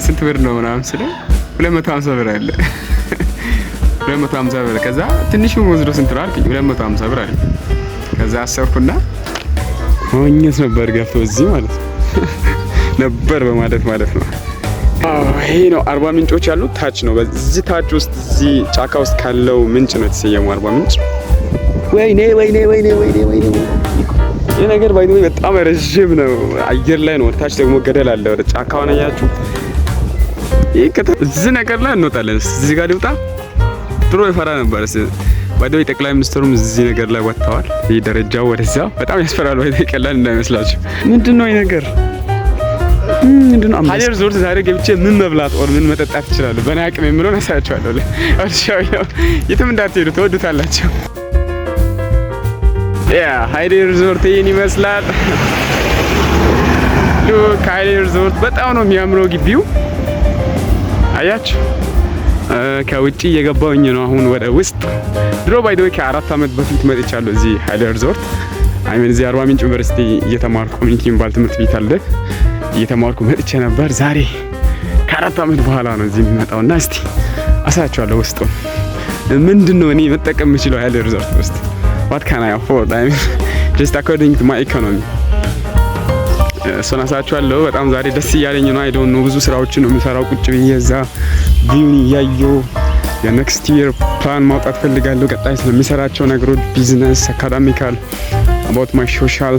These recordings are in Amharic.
ስንት ብር ነው ምናምን ስለ 250 ብር አለ 250 ብር። ከዛ ትንሹ ወስዶ ስንት ነው አልኩኝ 250 ብር አለ። ከዛ አሰብኩና ሆኜስ ነበር ገብቶ እዚህ ማለት ነው ነበር በማለት ማለት ነው። ይሄ ነው አርባ ምንጮች ያሉት ታች ነው። በዚህ ታች ውስጥ እዚህ ጫካ ውስጥ ካለው ምንጭ ነው የተሰየመው አርባ ምንጭ። ወይኔ ይሄ ነገር ባይዶ በጣም ረጅም ነው። አየር ላይ ነው። ታች ደግሞ ገደል አለ። ወደ ጫካውን አያችሁ? እዚህ ነገር ላይ እንወጣለን። እዚህ ጋር ልውጣ። ድሮ ይፈራ ነበር። ባይዶ ጠቅላይ ሚኒስትሩም እዚህ ነገር ላይ ወጥተዋል። ይሄ ደረጃው ወደዛ በጣም ያስፈራል። ወይ ቀላል እንዳይመስላችሁ። ምንድነው ይሄ ነገር? ምንድነው? ሀይሌ ሪዞርት ዛሬ ገብቼ ምን መብላት ኦር ምን መጠጣት እችላለሁ? በእኔ አቅም የምለውን አሳያችኋለሁ። የትም እንዳትሄዱ ተወዱታላችሁ። ሀይሌ ሪዞርት ይሄን ይመስላል። ሉክ ሀይሌ ሪዞርት በጣም ነው የሚያምረው ግቢው። አያችሁ? ከውጪ እየገባሁኝ ነው አሁን ወደ ውስጥ። ድሮ ባይዶ ከ4 አመት በፊት መጥቻለሁ እዚህ ሀይሌ ሪዞርት። አይመን እዚህ አርባ ምንጭ ዩኒቨርሲቲ እየተማርኩ ኮሚኒቲ የሚባል ትምህርት ቤት አለ እየተማርኩ መጥቼ ነበር። ዛሬ ከ4 አመት በኋላ ነው እዚህ የሚመጣውና እስቲ አሳያችኋለሁ ውስጡ ምንድነው እኔ መጠቀም የምችለው ሀይሌ ሪዞርት ውስጥ what can I afford I mean just according to my economy እሱን አሳያችኋለሁ። በጣም ዛሬ ደስ እያለኝ ነው። አይ ዶንት ኖ ብዙ ስራዎችን ነው የምሰራው ቁጭ ብዬ እዛ ቪውን እያየሁ የኔክስት ይር ፕላን ማውጣት ፈልጋለሁ። ቀጣይ ስለሚሰራቸው ነገሮች ቢዝነስ፣ አካዳሚካል about my social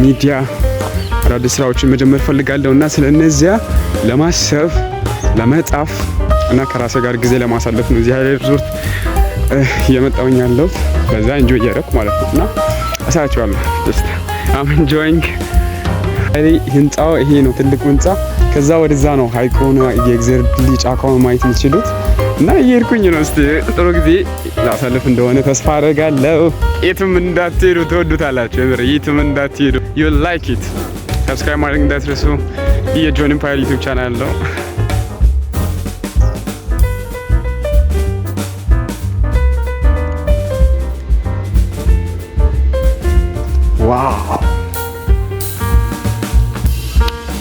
media አዳዲስ ስራዎችን መጀመር ፈልጋለሁ እና ስለነዚያ ለማሰብ ለመጻፍ እና ከራሴ ጋር ጊዜ ለማሳለፍ ነው እዚህ ሀይሌ ሪዞርት እየመጣሁኝ ያለሁት። በዛ ኢንጆይ እያደረኩ ማለት ነው እና አሳያችኋለሁ። just I'm enjoying ህንጻው ይሄ ነው ትልቁ ህንጻ። ከዛ ወደዛ ነው ሀይቁን የእግዚአብሔር ድልድይ ጫካውን ማየት የምትችሉት እና እየሄድኩኝ ነው። እስቲ ጥሩ ጊዜ ላሳልፍ እንደሆነ ተስፋ አደርጋለሁ። የትም እንዳትሄዱ ተወዱታላችሁ። የትም እንዳትሄዱ you will like it። ሰብስክራይብ ማድረግ እንዳትረሱ። የጆን ኢምፓየር ዩቲዩብ ቻናል ነው።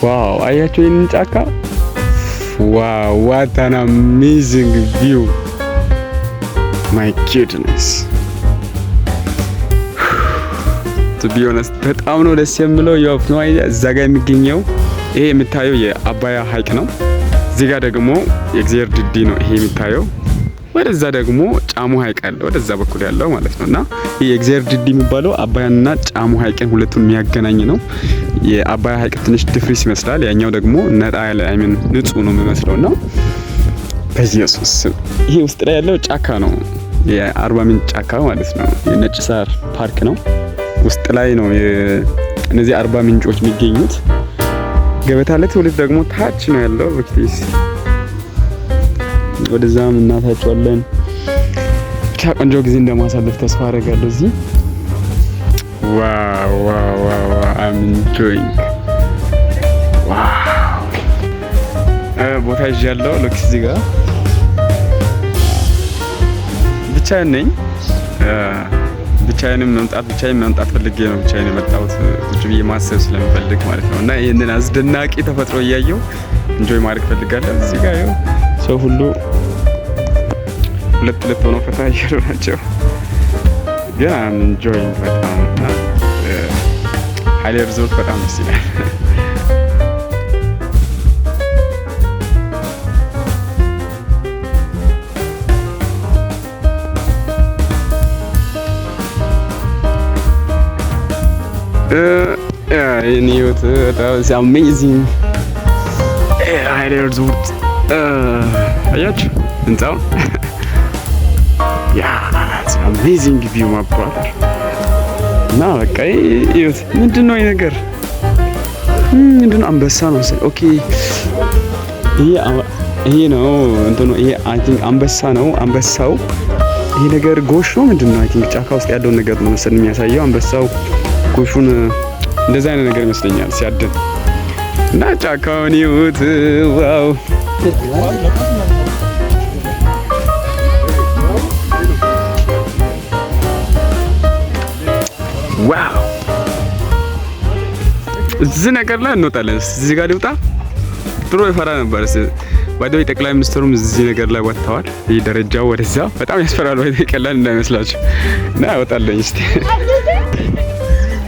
ዋው አያችሁ ይሄን ጫካ? ዋው what an amazing view my goodness to be honest በጣም ነው ደስ የሚለው። you have no idea እዛ ጋር የሚገኘው ይሄ የምታየው የአባያ ሀይቅ ነው። እዚህ ጋር ደግሞ የእግዚአብሔር ድልድይ ነው ይሄ የሚታየው። ወደዛ ደግሞ ጫሙ ሀይቅ አለ ወደዛ በኩል ያለው ማለት ነውና ይሄ የእግዚአብሔር ድልድይ የሚባለው አባያና ጫሙ ሀይቅን ሁለቱን የሚያገናኝ ነው። የአባያ ሀይቅ ትንሽ ድፍሪስ ይመስላል። ያኛው ደግሞ ነጣ ያለ አይምን ንጹህ ነው የሚመስለውና በኢየሱስ ይሄ ውስጥ ላይ ያለው ጫካ ነው የአርባ ምንጭ ጫካ ማለት ነው። የነጭ ሳር ፓርክ ነው። ውስጥ ላይ ነው እነዚህ አርባ ምንጮች የሚገኙት። ገበታ ለትውልድ ደግሞ ታች ነው ያለው። ወክቲስ ወደዛም እናታቸዋለን። ብቻ ቆንጆ ጊዜ እንደማሳለፍ ተስፋ አደርጋለሁ እዚህ። ዋው I'm enjoying ዋው ቦታ ይዣለሁ። ሎክ እዚህ ጋር ብቻዬን ነኝ። ብቻዬን መምጣት ፈልጌ ነው ብቻዬን የመጣሁት ቁጭ ብዬ ማሰብ ስለምፈልግ ማለት ነው። እና ይሄንን አስደናቂ ተፈጥሮ እያየሁ ኢንጆይ ማድረግ ፈልጋለሁ። እዚህ ጋር ያው ሰው ሁሉ ሁለት ሆነው ፈታ እያሉ ናቸው። ግን I'm enjoying በጣም ሀይሌ ሪዞርት በጣም ደስ ይላል። ይሄን ህይወት በጣም አሜዚንግ ሀይሌ ሪዞርት አያችሁ ህንጻው አሜዚንግ ቪው ማባል እና በቃ ይሁት ምንድነው ይሄ ነገር? ምንድነው? አንበሳ ነው መሰለኝ። ኦኬ ይሄ ነው እንትኑ ይሄ አይ ቲንክ አንበሳ ነው። አንበሳው ይሄ ነገር ጎሽ ነው ምንድነው? አይ ቲንክ ጫካ ውስጥ ያለው ነገር ነው መሰለኝ የሚያሳየው። አንበሳው ጎሹን እንደዛ አይነት ነገር ይመስለኛል ሲያድን እና ጫካውን ይሁት ዋው ዋው እዚህ ነገር ላይ እንወጣለን። እዚህ ጋር ልውጣ። ድሮ ይፈራ ነበር። ባይደው ጠቅላይ ሚኒስትሩም እዚህ ነገር ላይ ወጥተዋል። ይህ ደረጃው ወደዛ በጣም ያስፈራል። ባይደው ቀላል እንዳይመስላችሁ እና ያወጣለኝ እስቲ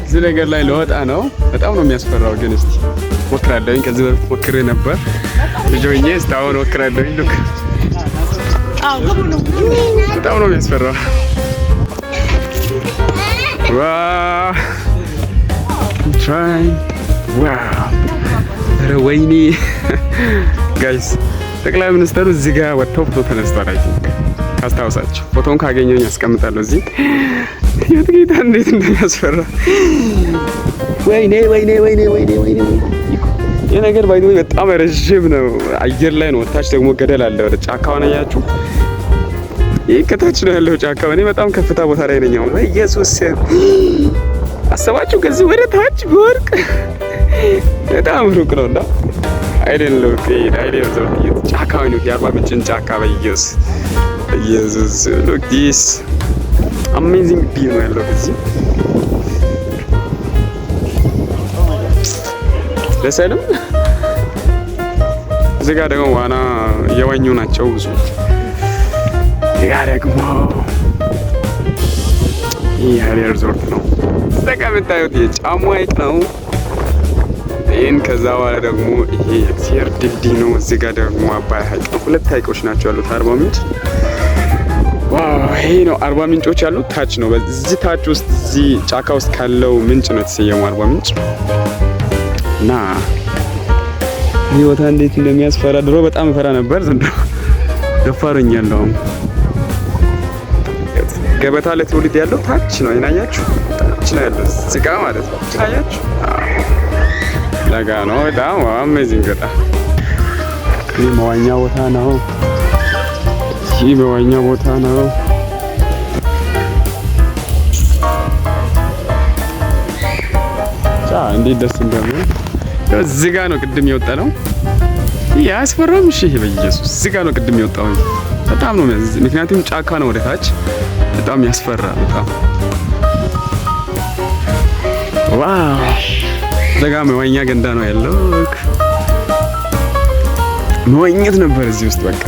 እዚህ ነገር ላይ ለወጣ ነው። በጣም ነው የሚያስፈራው። ግን እስቲ ሞክራለሁኝ። ከዚህ በፊት ሞክሬ ነበር ልጆኜ እስካሁን ሞክራለሁኝ። ሉክ በጣም ነው የሚያስፈራው። ዋው ትራይ ዋው ኧረ ወይኔ ጋይስ ጠቅላይ ሚኒስትሩ እዚህ ጋር ወጥተው ፎቶ ተነስተዋል። አይ ቲንክ ካስታውሳችሁ ፎቶውን ካገኘሁኝ አስቀምጣለሁ እዚህ። የትጌታ እንዴት እንደሚያስፈራ ወይኔ ወይኔ ወይኔ ወይኔ ወይኔ። ይሄ ነገር ባይዶ በጣም ረጅም ነው። አየር ላይ ነው። ታች ደግሞ ገደል አለ። ወደ ጫካውን አያችሁ? ይሄ ከታች ነው ያለው ጫካው። እኔ በጣም ከፍታ ቦታ ላይ ነኝ አሁን። ኢየሱስ አሰባችሁ ከዚህ ወደ ታች ቢወርቅ በጣም ሩቅ ነውና አይደለም ጫካው ነው። የአርባ ምንጭን ጫካ በኢየሱስ ኢየሱስ look this amazing view ነው ያለው እዚህ። ለሰለም እዚህ ጋር ደግሞ ዋና እየዋኙ ናቸው ብዙ። ያ ደግሞ ይሄ ሪዞርት ነው። ተቀምጣዩት የጫሙ ሐይቅ ነው። ይሄን ከዛ በኋላ ደግሞ ይሄ የእግዚአብሔር ድልድይ ነው። እዚህ ጋር ደግሞ አባይ ሐይቅ ነው። ሁለት ሐይቆች ናቸው ያሉት አርባ ምንጭ። ዋው ይሄ ነው አርባ ምንጮች ያሉት ታች ነው። በዚህ ታች ውስጥ እዚህ ጫካ ውስጥ ካለው ምንጭ ነው የተሰየመው አርባ ምንጭ። እና ይሄ ቦታ እንዴት እንደሚያስፈራ ድሮ በጣም ፈራ ነበር። ዘንድሮ ገፋረኛለሁ። ገበታ ለትውልድ ያለው ታች ነው። አይናያችሁ ታች ነው ያለው እዚህ ጋር ማለት ነው። ታያችሁ ለጋ ነው። በጣም አሜዚንግ በጣም ይሄ መዋኛ ቦታ ነው። ይሄ መዋኛ ቦታ ነው። እንዴት ደስ እንደሚል እዚህ ጋር ነው ቅድም የወጣ ነው። ያስፈራም። እሺ ይሄ በኢየሱስ እዚህ ጋር ነው ቅድም የወጣው። በጣም ነው ምክንያቱም ጫካ ነው ወደ ታች። በጣም ያስፈራ በጣም ዋው። እዚጋ መዋኛ ገንዳ ነው ያለው። መዋኘት ነበር እዚህ ውስጥ በቃ።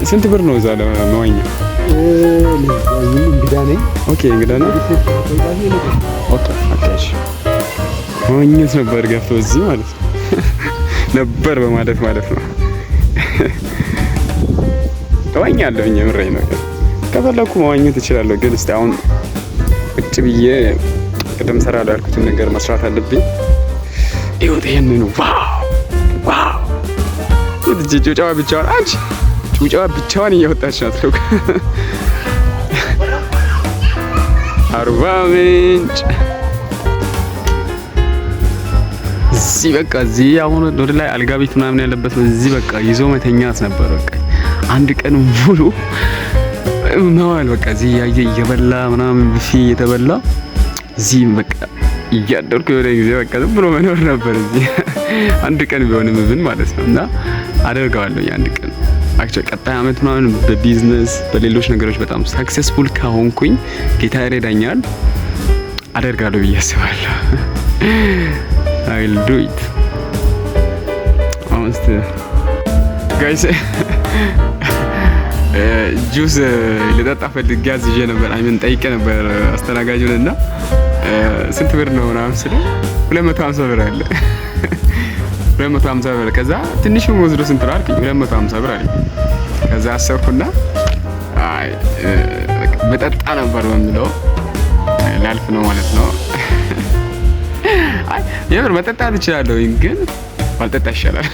ስንት ብር ነው እዛ ለመዋኛ? እንግዳ ነኝ። ኦኬ እንግዳ ነኝ። ኦኬ አካሽ መዋኘት ነበር ገብቶ እዚህ ማለት ነው ነበር በማለት ማለት ነው። ተዋኛለሁ የምሬን ነው። ከፈለኩ መዋኘት እችላለሁ። ግን እስቲ አሁን ቁጭ ብዬ ቅድም ሰራለሁ ያልኩትን ነገር መስራት አለብኝ። ይሁት ይሄንን ዋው ዋው ጩጫዋ ብቻዋን አንቺ ጩጫዋ ብቻዋን እየወጣች ናት። ነው አርባ ምንጭ እዚህ በቃ እዚህ አሁን ወደ ላይ አልጋ ቤት ምናምን ያለበት እዚህ በቃ ይዞ መተኛት ነበር። በቃ አንድ ቀን ሙሉ መዋል በቃ እዚህ ያየ እየበላ ምናምን ብፌ እየተበላ እዚህ በቃ እያደርኩ የሆነ ጊዜ በቃ ዝም ብሎ መኖር ነበር እዚህ አንድ ቀን ቢሆንም ምን ማለት ነው። እና አደርጋለሁ አንድ ቀን አክቹዋሊ ቀጣይ አመት ምናምን በቢዝነስ በሌሎች ነገሮች በጣም ሰክሰስፉል ከሆንኩኝ ጌታ ይረዳኛል፣ አደርጋለሁ ብዬ አስባለሁ። I will do it. Honest guys ጁስ ልጠጣ ፈልጌ አዝዤ ነበር። አይምን ጠይቄ ነበር አስተናጋጁንና ስንት ብር ነው ምናምን ስለው 250 ብር አለ 250 ብር። ከዛ ትንሹ ወዝዶ ስንት ነው አልኩኝ። 250 ብር አለኝ። ከዛ አሰብኩና አይ በጠጣ ነበር በሚለው ላልፍ ነው ማለት ነው። አይ የምር መጠጣት እችላለሁ ግን ባልጠጣ ይሻላል።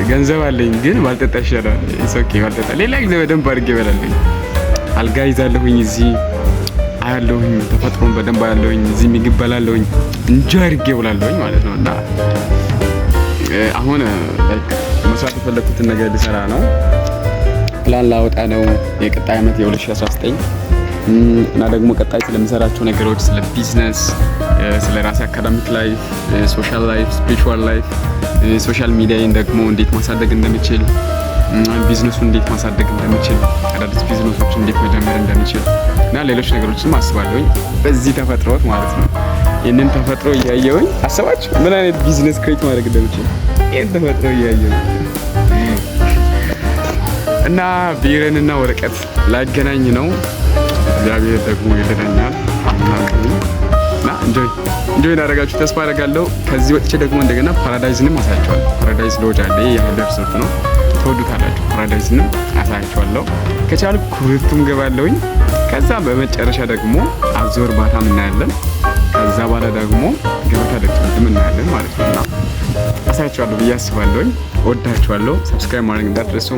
ገንዘብ አለኝ ግን ባልጠጣ ይሻላል። ኦኬ ባልጠጣ ሌላ ጊዜ በደንብ አድርጌ እበላለሁ። አልጋ ይዛለሁኝ እዚህ አያለሁኝ፣ ተፈጥሮን በደንብ አያለሁኝ፣ እዚህ ምግብ በላለሁኝ፣ እንጂ አድርጌ እውላለሁኝ ማለት ነው። እና አሁን መስራት የፈለኩትን ነገር ልሰራ ነው። ፕላን ላወጣ ነው የቀጣይ አመት የ2019 እና ደግሞ ቀጣይ ስለምሰራቸው ነገሮች ስለ ቢዝነስ፣ ስለ ራሴ አካዳሚክ ላይፍ፣ ሶሻል ላይፍ፣ ስፒሪቹዋል ላይፍ፣ ሶሻል ሚዲያን ደግሞ እንዴት ማሳደግ እንደምችል፣ ቢዝነሱን እንዴት ማሳደግ እንደምችል፣ አዳዲስ ቢዝነሶችን እንዴት መጀመር እንደምችል እና ሌሎች ነገሮችንም አስባለሁኝ በዚህ ተፈጥሮት ማለት ነው። ይህንን ተፈጥሮ እያየሁኝ አሰባችሁ ምን አይነት ቢዝነስ ክሬት ማድረግ እንደምችል። ይህን ተፈጥሮ እያየሁኝ እና ብዕርንና ወረቀት ላገናኝ ነው። እግዚአብሔር ደግሞ ይረዳኛል እና እንጆይ እናደርጋችሁ ተስፋ አደርጋለሁ። ከዚህ ወጥቼ ደግሞ እንደገና ፓራዳይዝንም አሳያችኋለሁ። ፓራዳይዝ ሎጅ አለ። የሀይሌ ሪዞርት ነው። ተወዱታላችሁ። ፓራዳይዝንም አሳያችኋለሁ። ከቻልኩ ኩሪፍቱም ገባለሁኝ። ከዛ በመጨረሻ ደግሞ አዞ እርባታም እናያለን። ከዛ በኋላ ደግሞ ገበታ ለትውልድም እናያለን ማለት ነው። እና አሳያችኋለሁ ብዬ አስባለሁኝ። ወዳችኋለሁ። ሰብስክራይብ ማድረግ እንዳትረሱ።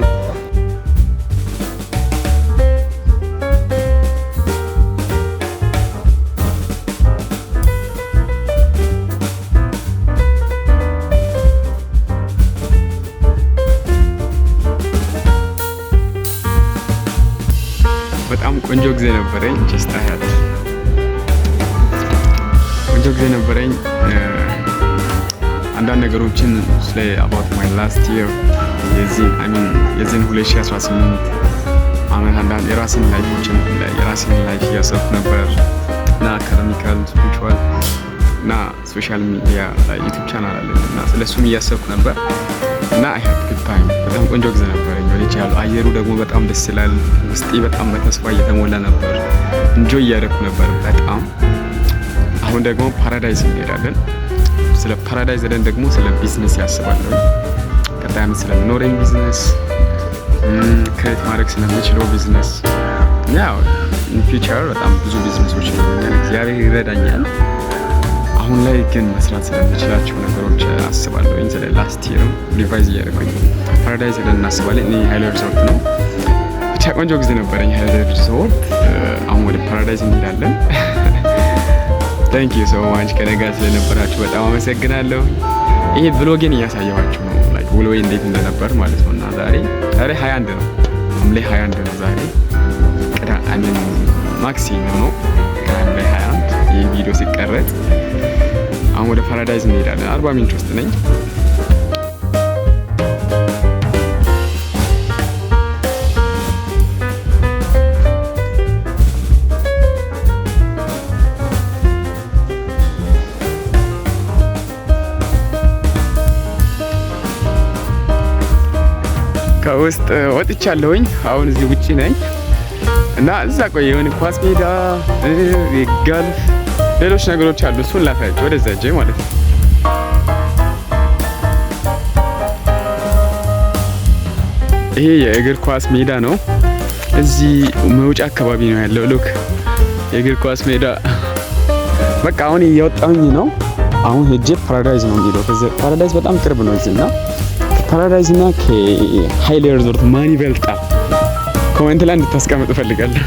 በጣም ቆንጆ ጊዜ ነበረኝ። ጀስት አያት ቆንጆ ጊዜ ነበረኝ። አንዳንድ ነገሮችን ስለ about my last year የዚህን 2018 አመት አንዳንድ የራሴን ላይፍ እያሰብኩ ነበር እና አካዳሚካል ስፒሪቹዋል እና ሶሻል ሚዲያ ላይ ዩቲዩብ ቻናል አለኝ እና ስለሱም እያሰብኩ ነበር እና አይ ሃድ ጉድ ታይም። በጣም ቆንጆ ጊዜ ነበረኝ። ወልቻለሁ። አየሩ ደግሞ በጣም ደስ ይላል። ውስጤ በጣም በተስፋ እየተሞላ ነበር። እንጆይ እያደረኩ ነበር በጣም። አሁን ደግሞ ፓራዳይዝ እንሄዳለን። ስለ ፓራዳይዝ ደግሞ ስለ ቢዝነስ ያስባለሁ። ቀጣይ ዓመት ስለሚኖረኝ ቢዝነስ ክሬት ማድረግ ስለምችለው ቢዝነስ ያው ኢን ፊውቸር በጣም ብዙ ቢዝነሶች ይኖሩኛል። እግዚአብሔር ይረዳኛል። አሁን ላይ ግን መስራት ስለምችላቸው ነገሮች አስባለሁ። ስለ ላስት ይርም ሪቫይዝ እያደረኩኝ ፓራዳይዝ እናስባለን። እኔ ሃይሌ ሪዞርት ነው። ብቻ ቆንጆ ጊዜ ነበረኝ ሃይሌ ሪዞርት። አሁን ወደ ፓራዳይዝ እንሄዳለን። ታንክ ዩ ሶ ማች ከነጋ ስለነበራችሁ በጣም አመሰግናለሁ። ይሄ ብሎጌን እያሳየኋችሁ ነው ላይክ ውሎዬ እንዴት እንደነበር ማለት ነው። እና ዛሬ 21 ነው፣ ሐምሌ 21 ነው ዛሬ ማክሲሞ ነው ሐምሌ 21 ይህ ቪዲዮ ሲቀረጽ። አሁን ወደ ፓራዳይዝ እንሄዳለን። አርባ ምንጭ ውስጥ ነኝ። ከውስጥ ወጥቻለሁኝ። አሁን እዚህ ውጪ ነኝ እና እዛ ቆይ የሆነ ኳስ ሜዳ የጋልፍ ሌሎች ነገሮች አሉ። እሱን ላሳያችሁ ወደዛ እጄ ማለት ነው። ይሄ የእግር ኳስ ሜዳ ነው። እዚህ መውጫ አካባቢ ነው ያለው። ሉክ የእግር ኳስ ሜዳ በቃ አሁን እየወጣሁኝ ነው። አሁን ሄጄ ፓራዳይዝ ነው የሚለው። ከዚህ ፓራዳይዝ በጣም ቅርብ ነው እዚህና ፓራዳይዝ እና ከሃይሌ ሪዞርት ማን ይበልጣል? ኮሜንት ላይ እንድታስቀምጡ እፈልጋለሁ።